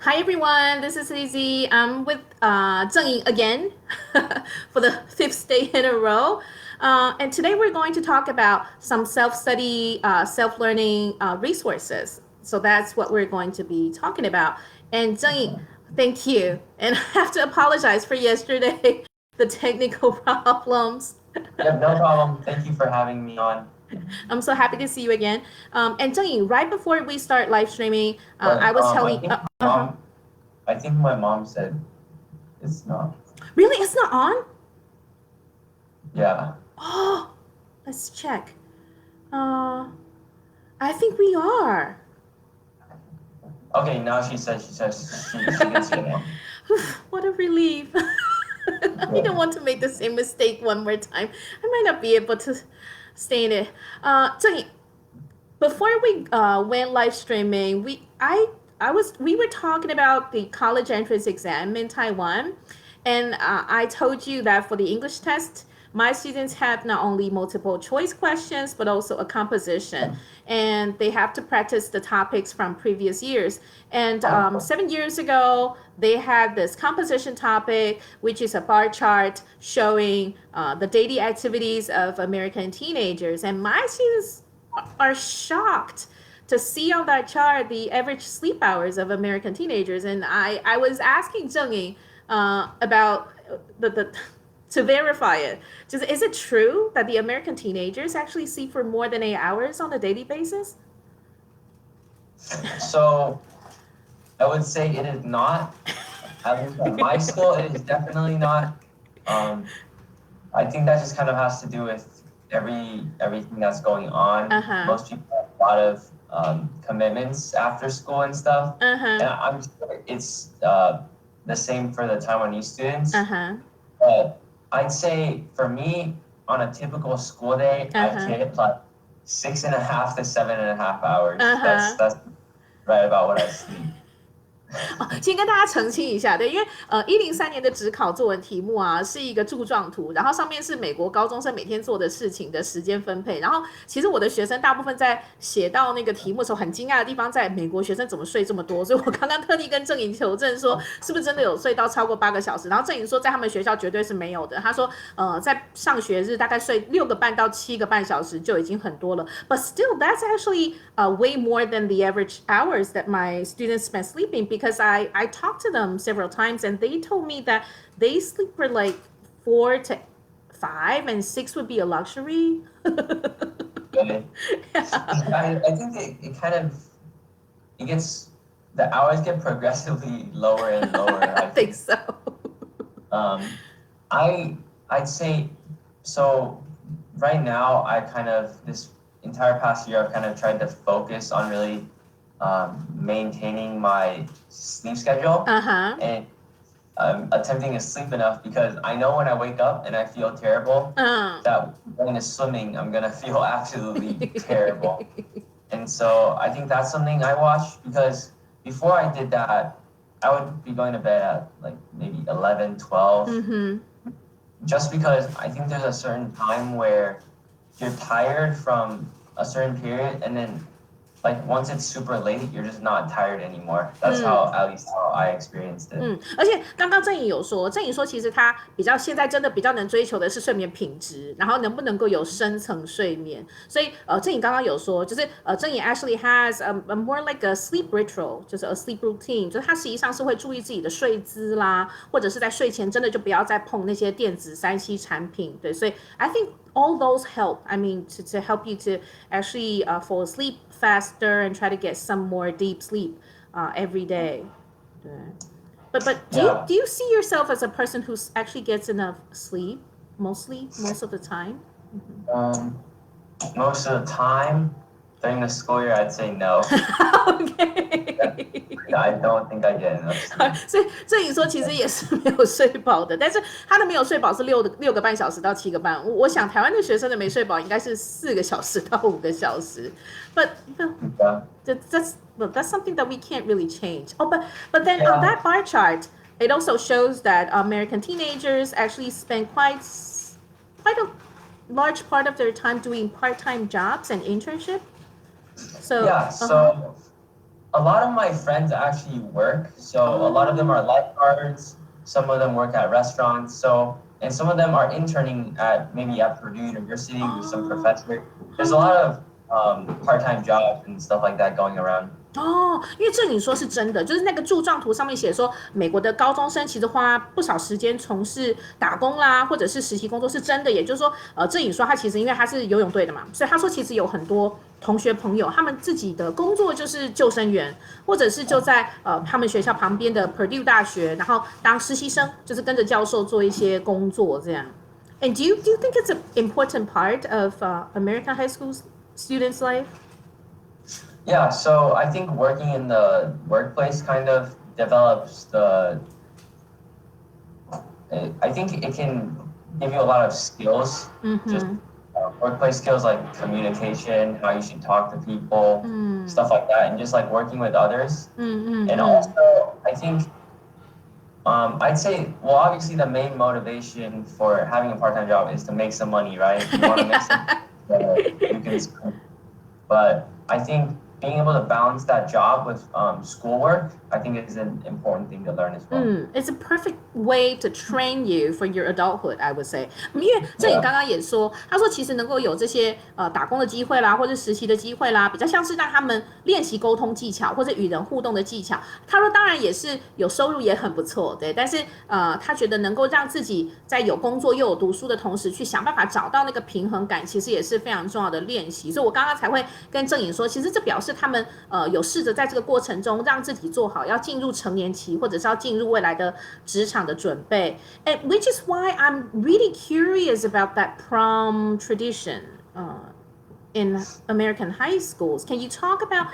Hi everyone, this is Lizzie. I'm with Zheng again for the fifth day in a row. And today we're going to talk about some self-study, self-learning resources. So that's what we're going to be talking about. And Zheng, thank you. And I have to apologize for yesterday, the technical problems. Yep, no problem. Thank you for having me on. I'm so happy to see you again. And Zheng, right before we start live streaming, I But was I telling, think I think my mom said it's not. really, it's not on? Yeah. Oh, let's check. Uh, I think we are. Okay, now she says she can see it now. What a relief. I don't Yeah. want to make the same mistake one more time. I might not be able to stay in it. Zheng, before we went live streaming, we were talking about the college entrance exam in Taiwan, and I told you that for the English test, my students have not only multiple choice questions but also a composition, and they have to practice the topics from previous years. And 7 years ago, they had this composition topic, which is a bar chart showing the daily activities of American teenagers, and my students are shocked to see on that chart the average sleep hours of American teenagers. And I was asking Zheng about the to verify it. Just, is it true that the American teenagers actually sleep for more than 8 hours on a daily basis? So I would say it is not. At least at my school, it is definitely not. Um, I think that just kind of has to do with everything that's going on. Uh huh. Most people have a lot of commitments after school and stuff, Uh huh. and I'm sure it's the same for the Taiwanese Uh students. huh. But I'd say for me, on a typical school day, Uh I huh. get like 6.5 to 7.5 hours. Uh That's huh. that's right about what I sleep. 哦，先跟大家澄清一下，对，因为103年的职考作文题目啊是一个柱状图，然后上面是美国高中生每天做的事情的时间分配。然后其实我的学生大部分在写到那个题目的时候，很惊讶的地方在美国学生怎么睡这么多，所以我刚刚特地跟郑颖求证说，是不是真的有睡到超过8个小时？然后郑颖说在他们学校绝对是没有的，他说在上学日大概睡6个半到7个半小时就已经很多了，but still that's actually way more than the average hours that my students spend sleeping because I talked to them several times and they told me that they sleep for like 4 to 5 and 6 would be a luxury. Okay. Yeah, I think it kind of it gets the hours get progressively lower and lower. I I think think. so. Um, I'd say so. Right now, I kind of this entire past year, I've kind of tried to focus on really maintaining my sleep schedule Uh-huh. and attempting to sleep enough because I know when I wake up and I feel terrible, Uh. that going to swimming, I'm gonna feel absolutely terrible. And so I think that's something I watch because before I did that, I would be going to bed at like maybe 11, 12, Mm-hmm. just because I think there's a certain time where you're tired from a certain period and then like once it's super late, you're just not tired anymore. That's how at least how I experienced it. 而且刚刚郑颖有说，郑颖说其实他比较现在真的比较能追求的是睡眠品质，然后能不能够有深层睡眠。所以郑颖刚刚有说，就是郑颖 actually has a more like a sleep ritual，就是 a sleep routine，就是他实际上是会注意自己的睡姿啦，或者是在睡前真的就不要再碰那些电子3C 产品。对，所以 I think all those help. I mean, to help you to actually fall asleep faster and try to get some more deep sleep every day. 对。But do you Yeah. do you see yourself as a person who actually gets enough sleep mostly most of the time? Um, Most of the time during the school year, I'd say no. OK，I don't think I get enough sleep. 所以这里说其实也是没有睡饱的，但是他的没有睡饱是6个半小时到7个半。我想台湾的学生的没睡饱应该是4个小时到5个小时，but Yeah. that's something that we can't really change. Oh, but then on Yeah. that bar chart, it also shows that American teenagers actually spend quite a large part of their time doing part-time jobs and internship. So Yeah. So a lot of my friends actually work. So a lot of them are lifeguards. Some of them work at restaurants. So and some of them are interning at maybe at Purdue University with some professor. There's a lot of part-time jobs and stuff like that going around. 哦，因为这你说是真的，就是那个柱状图上面写说，美国的高中生其实花不少时间从事打工啦，或者是实习工作，是真的。也就是说，郑颖说他其实因为他是游泳队的嘛，所以他说其实有很多同学朋友，他们自己的工作就是救生员，或者是就在他们学校旁边的 Purdue 大学，然后当实习生，就是跟着教授做一些工作这样。And do you think it's an important part of American high school students' life? Yeah, so I think working in the workplace kind of develops I think it can give you a lot of skills, just workplace skills like communication, how you should talk to people, stuff like that, and just like working with others. And also, I think I'd say, well, obviously the main motivation for having a part-time job is to make some money, right? You want to make some money, you can spend. But I think being able to balance that job with schoolwork, I think is an important thing to learn as well. It's a perfect way to train you for your adulthood, I would say. 因为这你刚刚也说，他说其实能够有这些打工的机会啦，或者实习的机会啦，比较像是让他们练习沟通技巧或者与人互动的技巧。他说当然也是有收入也很不错，对，但是他觉得能够让自己在有工作又有读书的同时，去想办法找到那个平衡感，其实也是非常重要的练习。所以我刚刚才会跟郑颖说，其实这表示他们有试着在这个过程中让自己做好要进入成年期，或者是要进入未来的职场的准备。And which is why I'm really curious about that prom tradition in American high schools. Can you talk about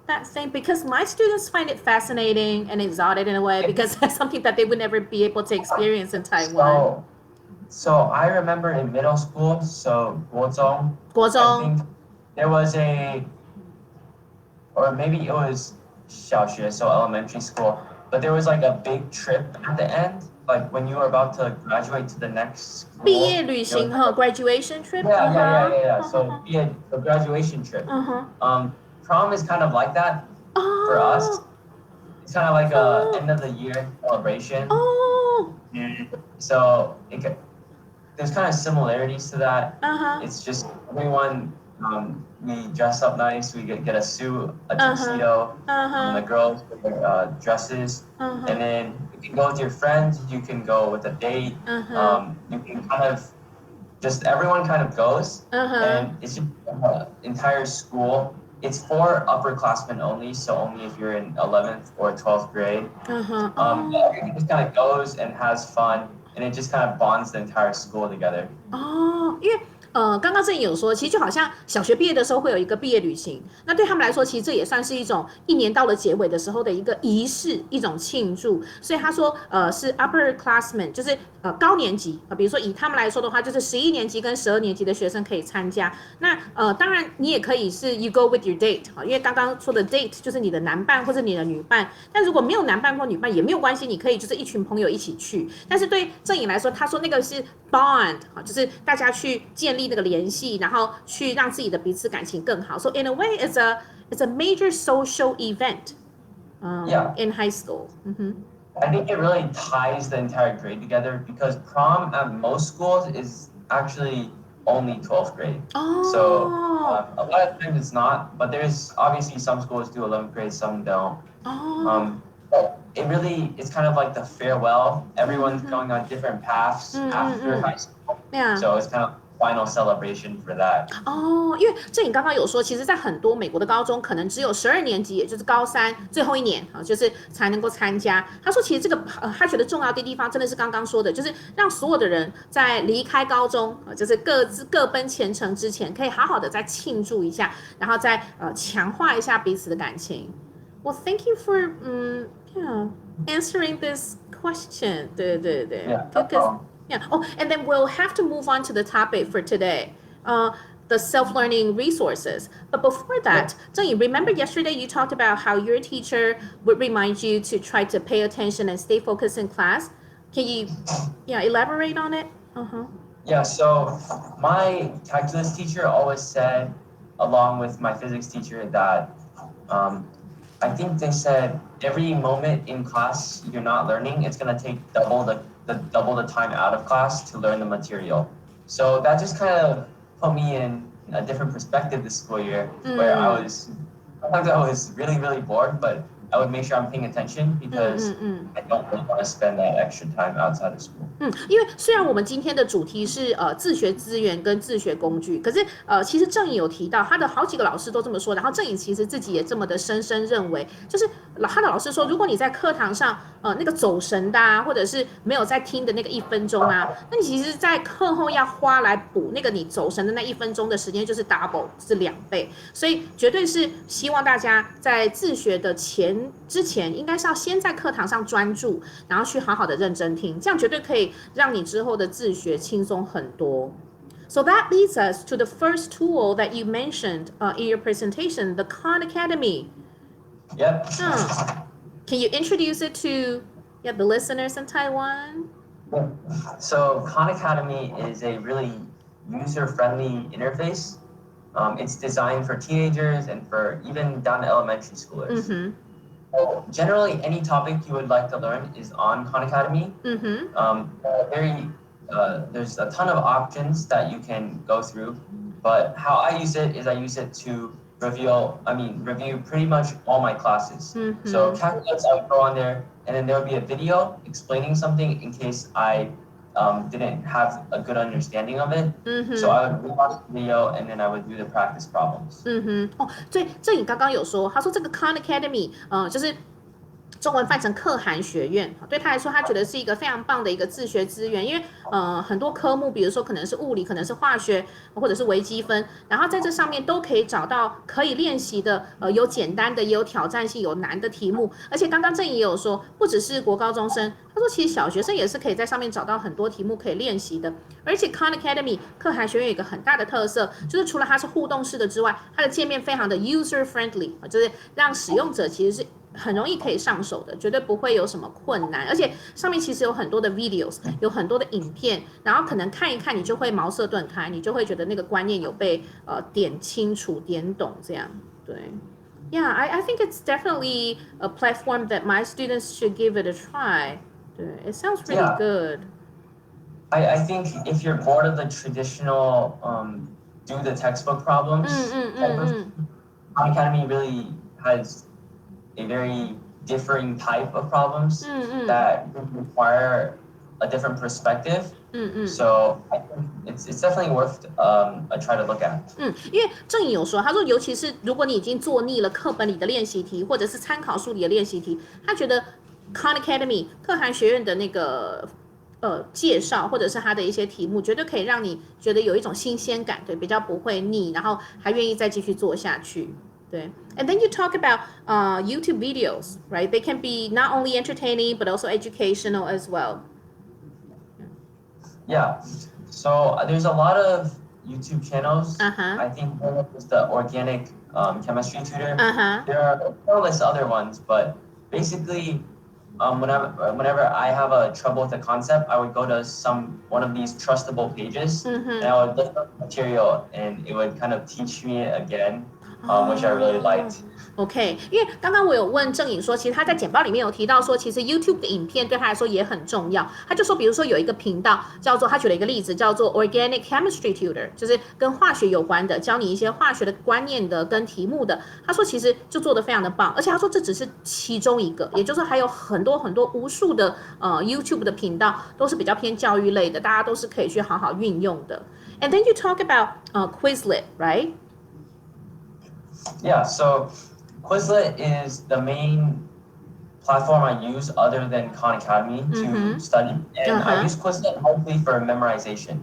that thing? Because my students find it fascinating and exotic in a way, because that's something that they would never be able to experience in Taiwan. So I remember in middle school, so 国中, I think there was or maybe it was 小学, so elementary school, but there was like a big trip at the end, like when you were about to graduate to the next school. 毕业旅行和 graduation trip. Yeah. So the graduation trip. Prom is kind of like that for us. It's kind of like a end of the year celebration. So there's kind of similarities to that. It's just everyone. We dress up nice. We get a suit, a tuxedo. The girls with their dresses, and then you can go with your friends. You can go with a date. You can kind of just everyone kind of goes, and it's just entire school. It's for upperclassmen only, so only if you're in 11th or 12th grade. Everyone just kind of goes and has fun, and it just kind of bonds the entire school together. 因为刚刚郑颖有说，其实就好像小学毕业的时候会有一个毕业旅行，那对他们来说，其实这也算是一种一年到了结尾的时候的一个仪式，一种庆祝。所以他说，是 upperclassmen， 就是高年级比如说以他们来说的话，就是11年级跟12年级的学生可以参加。那当然你也可以是 you go with your date 因为刚刚说的 date 就是你的男伴或者你的女伴。但如果没有男伴或女伴也没有关系，你可以就是一群朋友一起去。但是对郑颖来说，他说那个是 bond 就是大家去建立那个联系，然后去让自己的彼此感情更好。So in a way, it's a major social event in high school. I think it really ties the entire grade together because prom at most schools is actually only 12th grade. So a lot of times it's not, but there's obviously some schools do 11th grade, some don't. But it's kind of like the farewell. Everyone's going on different paths after high school. So it's kind of final celebration for that. 因为这你刚刚有说，其实，在很多美国的高中，可能只有12年级，也就是高3最后一年就是才能够参加。他说，其实这个他觉得重要的地方，真的是刚刚说的，就是让所有的人在离开高中，就是各奔前程之前，可以好好的再庆祝一下，然后再强化一下彼此的感情。Well, thank you for answering this question. 对。Yeah. Oh, and then we'll have to move on to the topic for today, the self-learning resources. But before that, Zheng, remember yesterday you talked about how your teacher would remind you to try to pay attention and stay focused in class. Can you elaborate on it? Yeah, so my calculus teacher always said, along with my physics teacher, that I think they said every moment in class you're not learning, it's gonna take double the time out of class to learn the material. So that just kind of put me in a different perspective this school year, where sometimes I was really, really bored, but I would make sure I'm paying attention because I don't really want to spend that extra time outside of school. 因为虽然我们今天的主题是自学资源跟自学工具，可是其实郑颖有提到他的好几个老师都这么说，然后郑颖其实自己也这么的深深认为，就是他的老师说，如果你在课堂上那个走神的啊，或者是没有在听的那个1分钟啊，那你其实在课后要花来补那个你走神的那1分钟的时间就是 double 是2倍，所以绝对是希望大家在自学的之前应该是要先在课堂上专注，然后去好好的认真听，这样绝对可以让你之后的自学轻松很多。So that leads us to the first tool that you mentioned in your presentation, the Khan Academy. Yep. Can you introduce it to the listeners in Taiwan? So Khan Academy is a really user-friendly interface. It's designed for teenagers and for even down to elementary schoolers. So generally, any topic you would like to learn is on Khan Academy. There's a ton of options that you can go through, but how I use it is I use it to review pretty much all my classes. So calculus, I would go on there, and then there would be a video explaining something in case I didn't have a good understanding of it. So I would watch the video and then I would do the practice problems. 对，这你刚刚有说，他说这个 Khan Academy，就是中文翻成可汗学院，对他来说，他觉得是一个非常棒的一个自学资源，因为很多科目，比如说可能是物理，可能是化学，或者是微积分，然后在这上面都可以找到可以练习的，有简单的，也有挑战性，有难的题目，而且刚刚郑怡也有说，不只是国高中生，他说其实小学生也是可以在上面找到很多题目可以练习的，而且 Khan Academy 可汗学院有一个很大的特色，就是除了它是互动式的之外，它的界面非常的 user friendly， 就是让使用者其实是很容易可以上手的，绝对不会有什么困难，而且上面其实有很多的 videos， 有很多的影片，然后可能看一看你就会茅塞顿开，你就会觉得那个观念有被点清楚、点懂这样，对。Yeah, I think it's definitely a platform that my students should give it a try. It sounds really good. I think if you're bored of the traditional do the textbook problems, Khan Academy really has a very differing type of problems that require a different perspective. So I think it's definitely worth a try to look at. 因为郑颖有说，他说尤其是如果你已经做腻了课本里的练习题，或者是参考书里的练习题，他觉得 Khan Academy 可汗学院的那个介绍，或者是他的一些题目，绝对可以让你觉得有一种新鲜感，对，比较不会腻，然后还愿意再继续做下去。对 And then you talk about YouTube videos, right? They can be not only entertaining but also educational as well. Yeah. So there's a lot of YouTube channels. I think one is the organic chemistry tutor. There are countless other ones, but basically, whenever I have a trouble with a concept, I would go to one of these trustable pages, and I would look up material, and it would kind of teach me it again, which I really liked. OK， 因为刚刚我有问郑颖说，其实他在简报里面有提到说，其实 YouTube 的影片对他来说也很重要。他就说，比如说有一个频道叫做，他举了一个例子叫做 Organic Chemistry Tutor， 就是跟化学有关的，教你一些化学的观念的跟题目的。他说其实就做得非常的棒，而且他说这只是其中一个，也就是说还有很多很多无数的YouTube 的频道都是比较偏教育类的，大家都是可以去好好运用的。And then you talk about Quizlet, right? Yeah. So Quizlet is the main platform I use other than Khan Academy to study, and I use Quizlet mostly for memorization.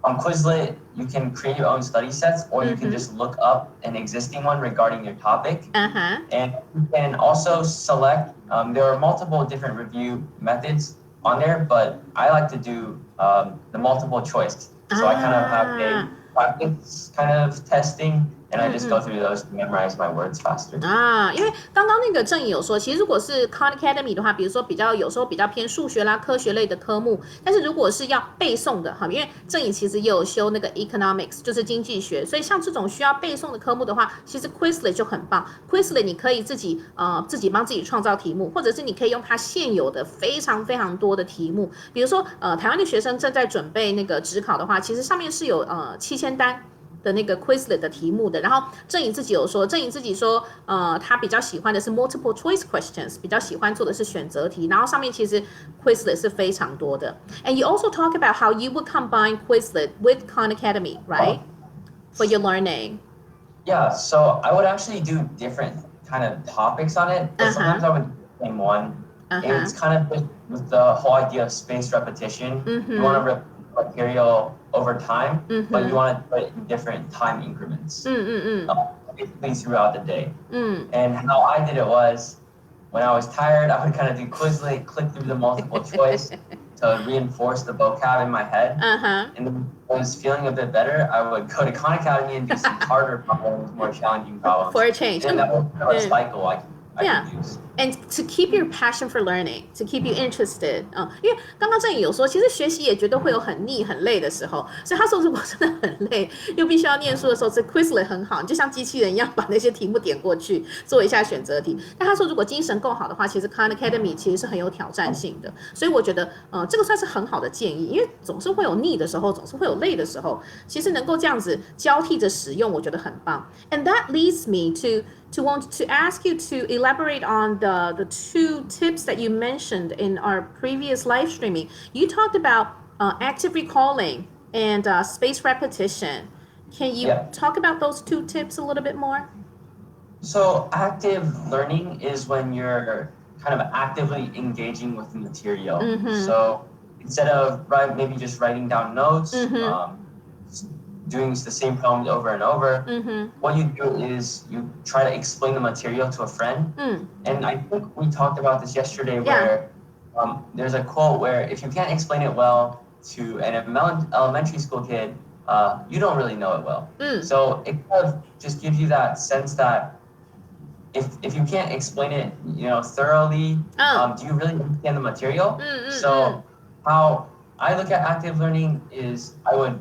On Quizlet, you can create your own study sets, or you can just look up an existing one regarding your topic. And you can also select, there are multiple different review methods on there, but I like to do the multiple choice. So I kind of have a practice kind of testing and I just go through those to memorize my words faster. 因为刚刚那个郑颖有说，其实如果是 Khan Academy 的话，比如说有时候比较偏数学啦、科学类的科目，但是如果是要背诵的哈，因为郑颖其实也有修那个 Economics，就是经济学，所以像这种需要背诵的科目的话，其实 Quizlet 就很棒。Quizlet 你可以自己帮自己创造题目，或者是你可以用它现有的非常非常多的题目，比如说台湾的学生正在准备那个指考的话，其实上面是有7000单。的那个 Quizlet 的题目的，然后郑颖自己有说，郑颖自己说，他比较喜欢的是 multiple choice questions， 比较喜欢做的是选择题，然后上面其实 Quizlet 是非常多的。And you also talk about how you would combine Quizlet with Khan Academy, right? For your learning. Yeah, so I would actually do different kind of topics on it, but sometimes I would do the same one. And it's kind of with the whole idea of spaced repetition. You want to repeat material over time, but you want to put it in different time increments, basically throughout the day. And how I did it was, when I was tired, I would kind of do Quizlet, click through the multiple choice to reinforce the vocab in my head. And then when I was feeling a bit better, I would go to Khan Academy and do some harder problems, more challenging problems. For a change. And that was kind of a cycle I could use. And to keep your passion for learning, to keep you interested. 因为刚刚郑颖有说，其实学习也绝对会有很腻、很累的时候，所以他说如果真的很累，又必须要念书的时候，这 Quizlet 很好，你就像机器人一样把那些题目点过去，做一下选择题。但他说如果精神够好的话，其实 Khan Academy 其实是很有挑战性的，所以我觉得这个算是很好的建议，因为总是会有腻的时候，总是会有累的时候，其实能够这样子交替着使用，我觉得很棒。And that leads me to want to ask you to elaborate on the 2 tips that you mentioned in our previous live streaming. You talked about active recalling and spaced repetition. Can you talk about those 2 tips a little bit more? So active learning is when you're kind of actively engaging with the material. So instead of maybe just writing down notes, doing the same problem over and over, what you do is you try to explain the material to a friend. And I think we talked about this yesterday where there's a quote where if you can't explain it well to an elementary school kid, you don't really know it well. So it kind of just gives you that sense that if you can't explain it, thoroughly, do you really understand the material? So how I look at active learning is I would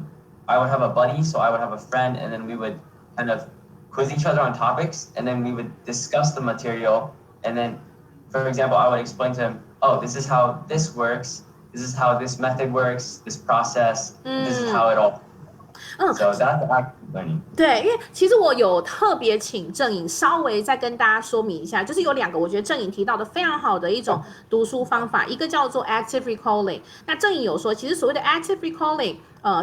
have a buddy, so I would have a friend, and then we would kind of quiz each other on topics, and then we would discuss the material, and then, for example, I would explain to him, oh, this is how this works, this is how this method works, this process, this is how it all. So that's active learning. 对，因为其实我有特别请郑颖稍微再跟大家说明一下，就是有2个我觉得郑颖提到的非常好的一种读书方法，一个叫做 active recalling。那郑颖有说，其实所谓的 active recalling，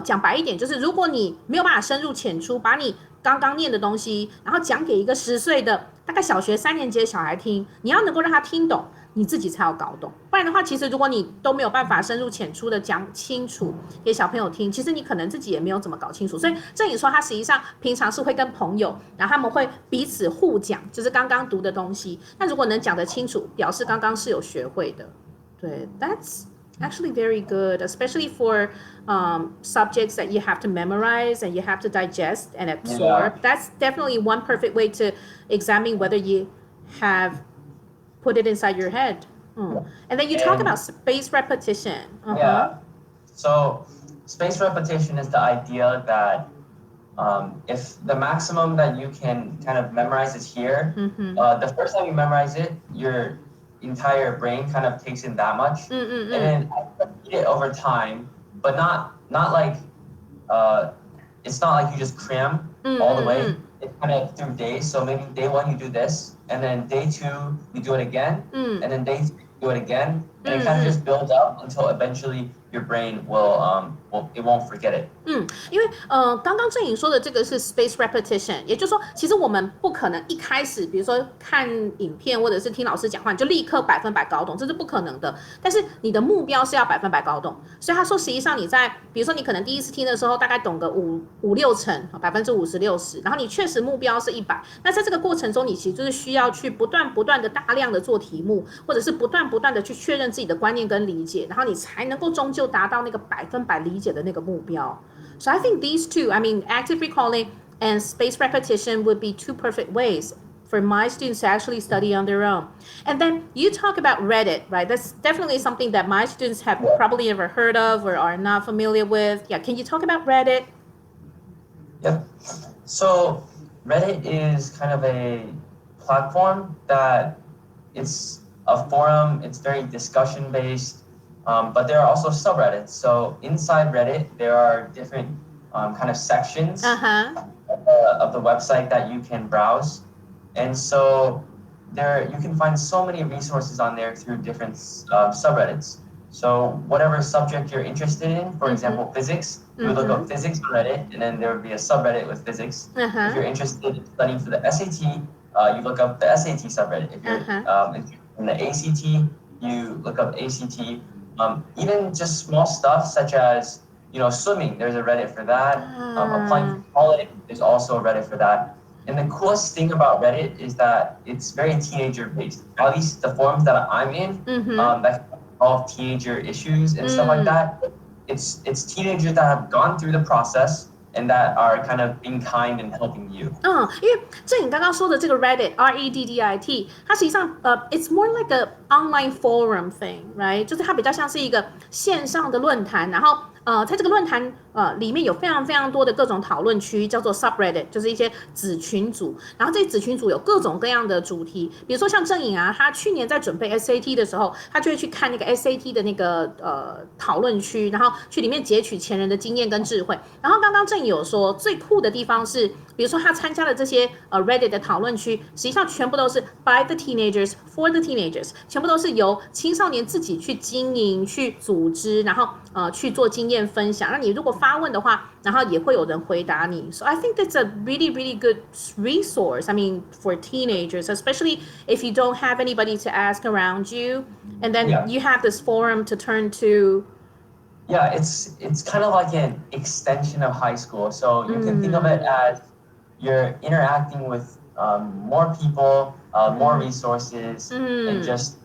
讲白一点，就是如果你没有办法深入浅出，把你刚刚念的东西，然后讲给一个10岁的大概小学3年级的小孩听，你要能够让他听懂，你自己才要搞懂。不然的话，其实如果你都没有办法深入浅出的讲清楚给小朋友听，其实你可能自己也没有怎么搞清楚。所以郑颖说，他实际上平常是会跟朋友，然后他们会彼此互讲，就是刚刚读的东西。那如果能讲得清楚，表示刚刚是有学会的。对 ，That's actually very good, especially for subjects that you have to memorize and you have to digest and absorb. That's definitely one perfect way to examine whether you have put it inside your head. And then you talk about spaced repetition. Yeah. So spaced repetition is the idea that if the maximum that you can kind of memorize is here, the first time you memorize it, your entire brain kind of takes in that much, and then repeat it over time, but not like it's not like you just cram all the way. It's kind of through days. So maybe day 1 you do this, and then day 2 you do it again, and then day 3 you do it again, and it kind of just builds up until eventually your brain it won't forget it. 因为刚刚郑颖说的这个是 space repetition， 也就是说，其实我们不可能一开始，比如说看影片或者是听老师讲话，你就立刻100%搞懂，这是不可能的。但是你的目标是要100%搞懂，所以他说，实际上你在，比如说你可能第一次听的时候，大概懂个5-6成，50%-60%，然后你确实目标是100，那在这个过程中，你其实就是需要去不断的大量的做题目，或者是不断的去确认自己的观念跟理解，然后你才能够终究达到那个100%理解的那个目标。So I think these 2, I mean, active recalling and spaced repetition would be two perfect ways for my students to actually study on their own. And then you talk about Reddit, right? That's definitely something that my students have probably never heard of or are not familiar with. Yeah, can you talk about Reddit? Yep. So Reddit is kind of a platform that it's a forum. It's very discussion based, but there are also subreddits. So inside Reddit, there are different kind of sections of the website that you can browse, and so there you can find so many resources on there through different subreddits. So whatever subject you're interested in, for example, physics, you would look up physics on Reddit, and then there would be a subreddit with physics. If you're interested in studying for the SAT, you look up the SAT subreddit. If you're interested in the ACT, you look up ACT. Even just small stuff such as swimming, there's a Reddit for that. Applying for college, there's also a Reddit for that. And the coolest thing about Reddit is that it's very teenager based. At least the forums that I'm in, that involve teenager issues and stuff like that. It's teenagers that have gone through the process and that are kind of being kind and helping you. 因为正你刚刚说的这个 Reddit REDDIT，它实际上it's more like a online forum thing, right？ 就是它比较像是一个线上的论坛，然后在这个论坛里面有非常非常多的各种讨论区，叫做 subreddit， 就是一些子群组。然后这些子群组有各种各样的主题，比如说像郑颖啊，他去年在准备 SAT 的时候，他就会去看那个 SAT 的那个讨论区，然后去里面截取前人的经验跟智慧。然后刚刚郑颖有说，最酷的地方是，比如说他参加的这些Reddit 的讨论区，实际上全部都是 by the teenagers for the teenagers， 全部都是由青少年自己去经营、去组织，然后去做经验分享。那你如果发问的话，然后也会有人回答你。So I think that's a really, really good resource. I mean, for teenagers, especially if you don't have anybody to ask around you, and then you have this forum to turn to. Yeah, it's kind of like an extension of high school. So you can think of it as you're interacting with more people, more resources, and just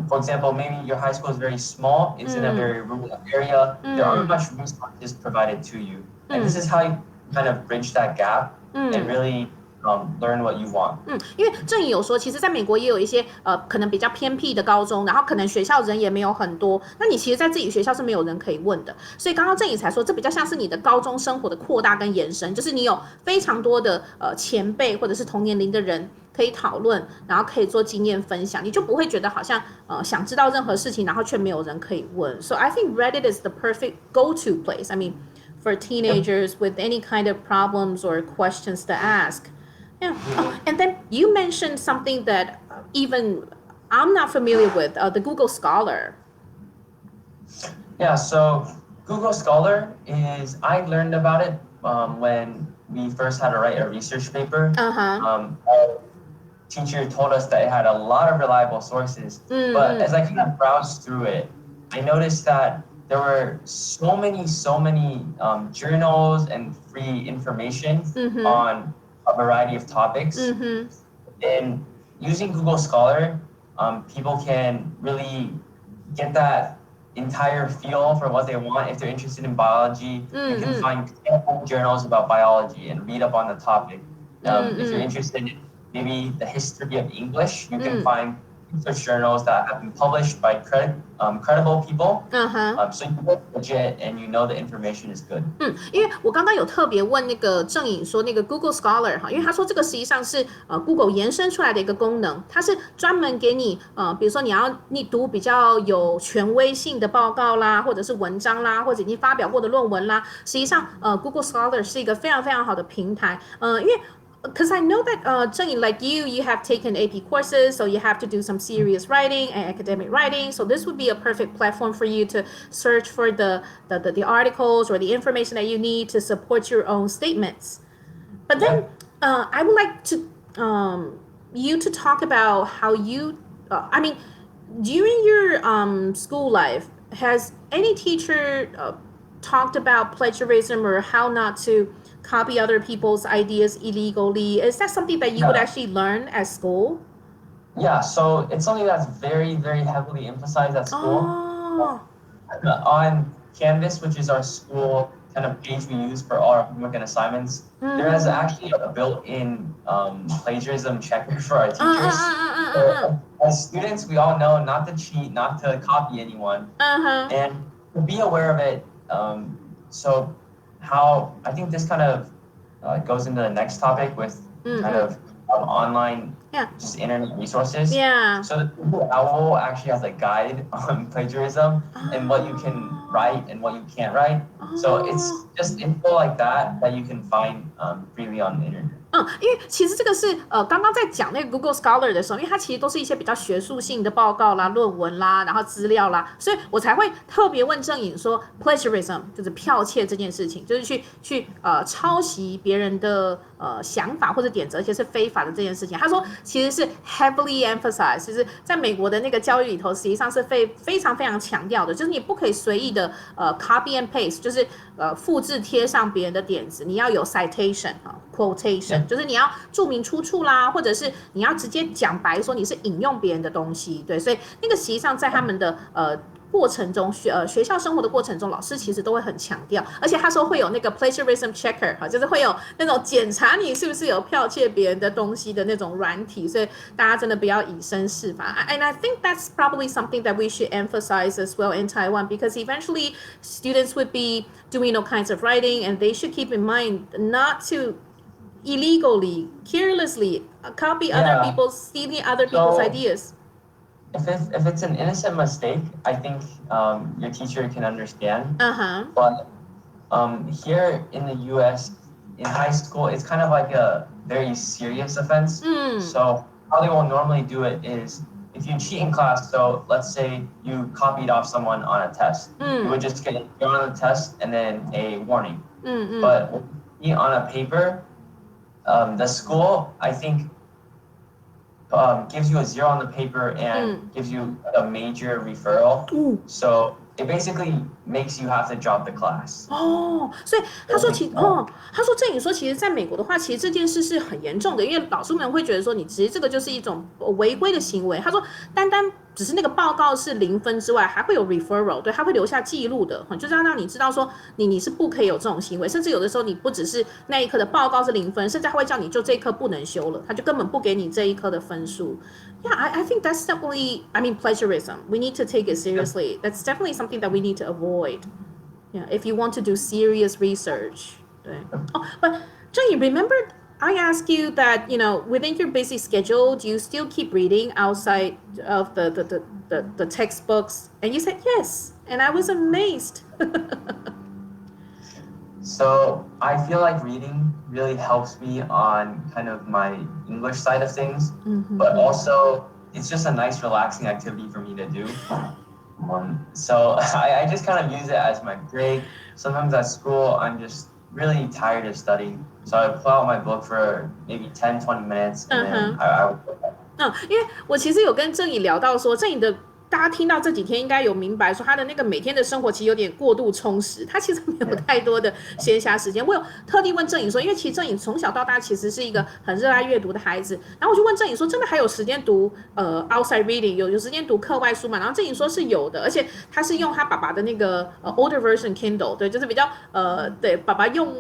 for example, maybe your high school is very small, it's in a very rural area, there aren't much resources provided to you. And this is how you kind of bridge that gap and really learn what you want. 因为郑颖有说，其实在美国也有一些可能比较偏僻的高中，然后可能学校人也没有很多，那你其实在自己学校是没有人可以问的，所以刚刚郑颖才说，这比较像是你的高中生活的扩大跟延伸，就是你有非常多的前辈或者是同年龄的人可以讨论，然后可以做经验分享，你就不会觉得好像想知道任何事情，然后却没有人可以问。So I think Reddit is the perfect go-to place. I mean, for teenagers with any kind of problems or questions to ask. Yeah. And then you mentioned something that even I'm not familiar with, the Google Scholar. Yeah, so Google Scholar I learned about it when we first had to write a research paper. Our teacher told us that it had a lot of reliable sources, but as I kind of browsed through it, I noticed that there were so many journals and free information on a variety of topics. And using Google Scholar, people can really get that entire feel for what they want. If they're interested in biology, you can find journals about biology and read up on the topic. If you're interested in maybe the history of English, you can find research journals that have been published by credible people. So you know it's legit and you know the information is good. 因为我刚刚有特别问那个郑颖说那个 Google Scholar 哈，因为他说这个实际上是Google 延伸出来的一个功能，它是专门给你比如说你读比较有权威性的报告啦，或者是文章啦，或者已经发表过的论文啦，实际上Google Scholar 是一个非常非常好的平台，因为because I know that Zheng, like you have taken AP courses, so you have to do some serious writing and academic writing. So this would be a perfect platform for you to search for the articles or the information that you need to support your own statements. But then I would like to you to talk about how you, I mean, during your school life, has any teacher talked about plagiarism or how not to copy other people's ideas illegally? Is that something that you would actually learn at school? Yeah, so it's something that's very, very heavily emphasized at school. On Canvas, which is our school kind of page we use for all our homework and assignments, there is actually a built-in plagiarism checker for our teachers. So as students, we all know not to cheat, not to copy anyone, and to be aware of it. So how I think this kind of goes into the next topic with kind of online just internet resources. So the Google Owl actually has a guide on plagiarism and what you can write and what you can't write. So it's just info like that you can find freely on the internet. 因为其实这个是刚刚在讲那个 Google Scholar 的时候，因为它其实都是一些比较学术性的报告啦、论文啦，然后资料啦，所以我才会特别问郑颖说 plagiarism 就是剽窃这件事情，就是去抄袭别人的想法或者点子，而且是非法的这件事情。他说其实是 heavily emphasized， 就是在美国的那个教育里头，实际上是非常强调的，就是你不可以随意的copy and paste， 就是复制贴上别人的点子，你要有 citation quotation， 就是你要注明出处啦，或者是你要直接讲白说你是引用别人的东西，对，所以那个实际上在他们的过程中学校生活的过程中，老师其实都会很强调，而且他说会有那个 plagiarism checker， 就是会有那种检查你是不是有剽窃别人的东西的那种软体，所以大家真的不要以身试法。And I think that's probably something that we should emphasize as well in Taiwan, because eventually students would be doing all kinds of writing, and they should keep in mind not to illegally, carelessly copy other people's, stealing other people's ideas. If it's an innocent mistake, I think your teacher can understand. But here in the U.S., in high school, it's kind of like a very serious offense. So how they will normally do it is, if you cheat in class, so let's say you copied off someone on a test, you would just get you're on the test and then a warning. But on a paper, the school, I think, gives you a 0 on the paper and gives you a major referral. So it basically makes you have to drop the class. 所以他说他说郑颖说，其实在美国的话，其实这件事是很严重的，因为老师们会觉得说，你其实这个就是一种违规的行为。他说，单只是那个报告是0分之外，还会有 referral， 对，他会留下记录的，就是要让你知道说你是不可以有这种行为，甚至有的时候你不只是那一科的报告是0分，甚至他会叫你就这一科不能修了，他就根本不给你这一科的分数。Yeah, I think that's definitely, I mean, plagiarism. We need to take it seriously. That's definitely something that we need to avoid. Yeah, if you want to do serious research. 对。But 郑颖, remember I asked you that, within your busy schedule, do you still keep reading outside of the textbooks? And you said yes, and I was amazed. So I feel like reading really helps me on kind of my English side of things, but also it's just a nice relaxing activity for me to do. So I just kind of use it as my break. Sometimes at school, I'm just really tired of studying. So I pull out my book for maybe 10, 20 minutes, and then I would go back. 因为我其实有跟郑颖聊到说，郑颖的大家听到这几天应该有明白说，他的那个每天的生活其实有点过度充实，他其实没有太多的闲暇时间。我有特地问郑颖说，因为其实郑颖从小到大其实是一个很热爱阅读的孩子，然后我就问郑颖说，真的还有时间读outside reading， 有时间读课外书嘛？然后郑颖说是有的，而且他是用他爸爸的那个older version Kindle， 对，就是比较对，爸爸用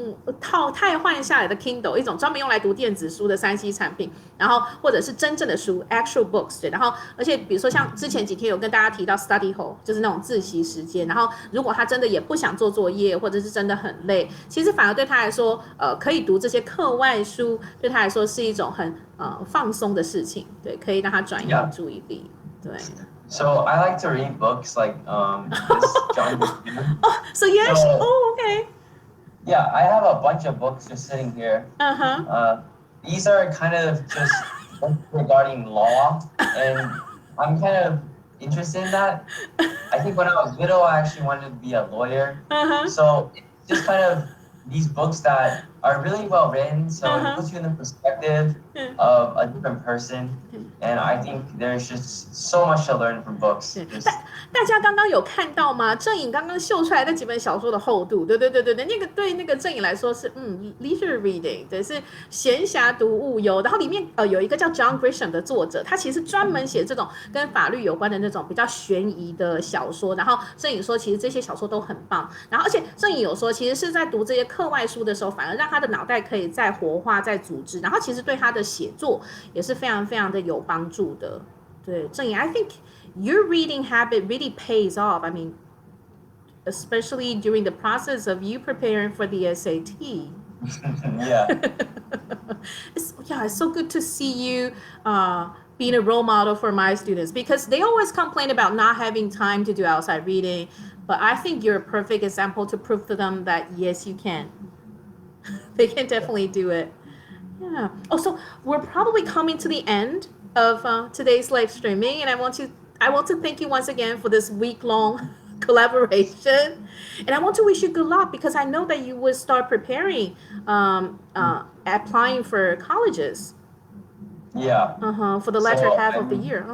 汰换下来的 Kindle， 一种专门用来读电子书的3C 产品，然后或者是真正的书 actual books， 对，然后而且比如说像之前几天有跟大家提到 study hall， 就是那种自习时间，然后如果他真的也不想做作业，或者是真的很累，其实反而对他来说，可以读这些课外书，对他来说是一种很放松的事情，对，可以让他转移注意力，对。So I like to read books like this John. So you actually, okay. Yeah, I have a bunch of books just sitting here. These are kind of just regarding law, and I'm kind of interested in that. I think when I was little, I actually wanted to be a lawyer. So it's just kind of these books that are really well written, so it puts you in the perspective of a different person. And I think there's just so much to learn from books. 大家刚刚有看到吗？郑颖刚刚秀出来那几本小说的厚度，对，那个对那个郑颖来说是leisure reading， 对，是闲暇读物哟。然后里面有一个叫 John Grisham 的作者，他其实专门写这种跟法律有关的那种比较悬疑的小说。然后郑颖说，其实这些小说都很棒。然后而且郑颖有说，其实是在读这些课外书的时候，反而让他的脑袋可以再活化、再组织，然后其实对他的写作也是非常非常的有帮助的。对，郑颖 ，I think your reading habit really pays off. I mean, especially during the process of you preparing for the SAT. Yeah. It's so good to see you being a role model for my students because they always complain about not having time to do outside reading. But I think you're a perfect example to prove to them that yes, you can. They can definitely do it. Yeah. Oh, so we're probably coming to the end of today's live streaming, and I want to thank you once again for this week-long collaboration, and I want to wish you good luck because I know that you will start preparing, applying for colleges. Yeah. For the latter half of the year.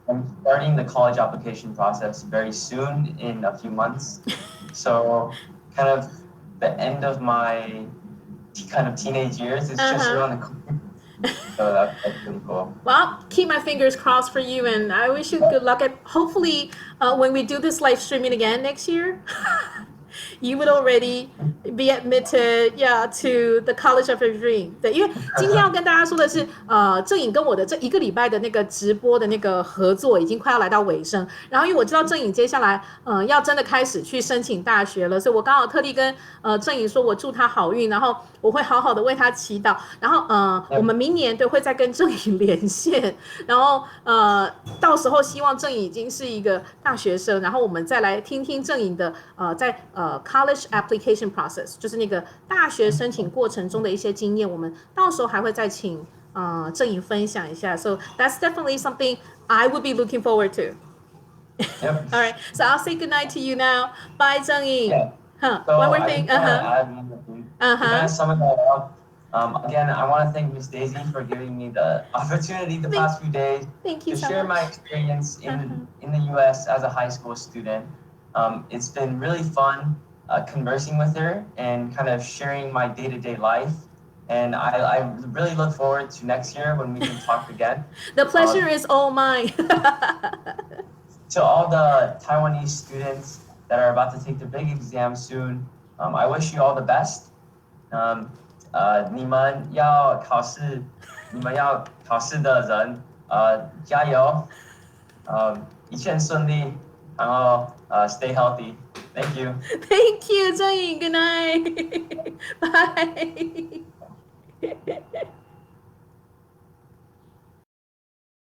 I'm starting the college application process very soon in a few months. So kind of the end of my kind of teenage years is just around the corner. So that's pretty cool. Well, keep my fingers crossed for you, and I wish you good luck. And hopefully, when we do this live streaming again next year, you would already be admitted, to the College of Your Dream. 对，因为今天要跟大家说的是，郑颖跟我的这一个礼拜的那个直播的那个合作已经快要来到尾声。然后因为我知道郑颖接下来要真的开始去申请大学了，所以我刚好特地跟郑颖说，我祝她好运，然后我会好好的为她祈祷。然后我们明年会再跟郑颖连线，然后到时候希望郑颖已经是一个大学生，然后我们再来听听郑颖的在college application process， 就是那个大学申请过程中的一些经验，我们到时候还会再请郑颖分享一下。So that's definitely something I would be looking forward to. Yep. All right, so I'll say goodnight to you now. Bye, Zheng Yi. Yeah. So one more thing. I add one more thing. To kind of sum it all up, again, I want to thank Miss Daisy for giving me the opportunity the past few days to share my experience in the U.S. as a high school student. It's been really fun conversing with her and kind of sharing my day-to-day life. And I really look forward to next year when we can talk again. The pleasure is all mine. To all the Taiwanese students that are about to take the big exam soon, I wish you all the best. 你们要考试的人，加油，一切顺利，然后stay healthy. Thank you. Thank you, Zheng Yi. Good night. Bye.